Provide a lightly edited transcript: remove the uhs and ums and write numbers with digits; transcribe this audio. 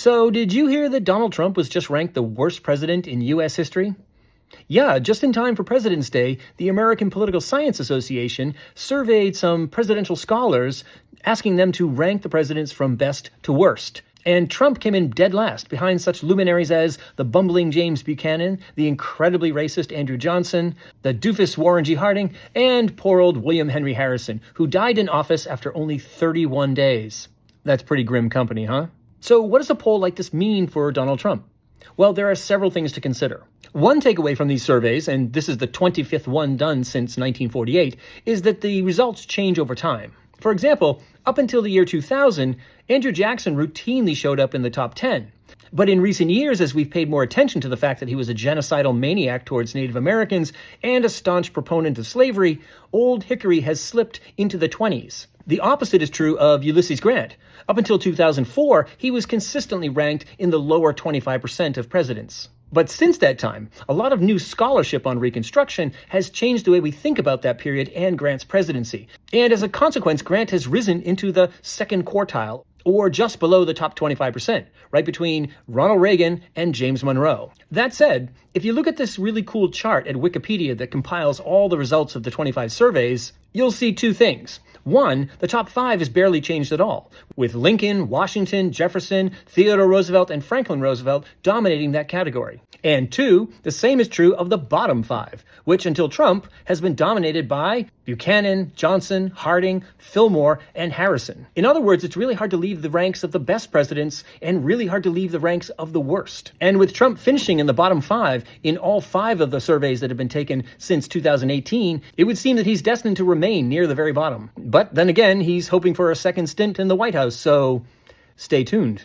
So, did you hear that Donald Trump was just ranked the worst president in U.S. history? Yeah, just in time for President's Day, the American Political Science Association surveyed some presidential scholars, asking them to rank the presidents from best to worst. And Trump came in dead last, behind such luminaries as the bumbling James Buchanan, the incredibly racist Andrew Johnson, the doofus Warren G. Harding, and poor old William Henry Harrison, who died in office after only 31 days. That's pretty grim company, huh? So what does a poll like this mean for Donald Trump? Well, there are several things to consider. One takeaway from these surveys, and this is the 25th one done since 1948, is that the results change over time. For example, up until the year 2000, Andrew Jackson routinely showed up in the top 10. But in recent years, as we've paid more attention to the fact that he was a genocidal maniac towards Native Americans and a staunch proponent of slavery, Old Hickory has slipped into the 20s. The opposite is true of Ulysses Grant. Up until 2004, he was consistently ranked in the lower 25% of presidents. But since that time, a lot of new scholarship on Reconstruction has changed the way we think about that period and Grant's presidency. And as a consequence, Grant has risen into the second quartile, or just below the top 25%, right between Ronald Reagan and James Monroe. That said, if you look at this really cool chart at Wikipedia that compiles all the results of the 25 surveys, you'll see two things. One, the top 5 is barely changed at all, with Lincoln, Washington, Jefferson, Theodore Roosevelt, and Franklin Roosevelt dominating that category. And two, the same is true of the bottom 5, which until Trump has been dominated by Buchanan, Johnson, Harding, Fillmore, and Harrison. In other words, it's really hard to leave the ranks of the best presidents and really hard to leave the ranks of the worst. And with Trump finishing in the bottom 5 in all 5 of the surveys that have been taken since 2018, it would seem that he's destined to remain near the very bottom. But then again, he's hoping for a second stint in the White House, so stay tuned.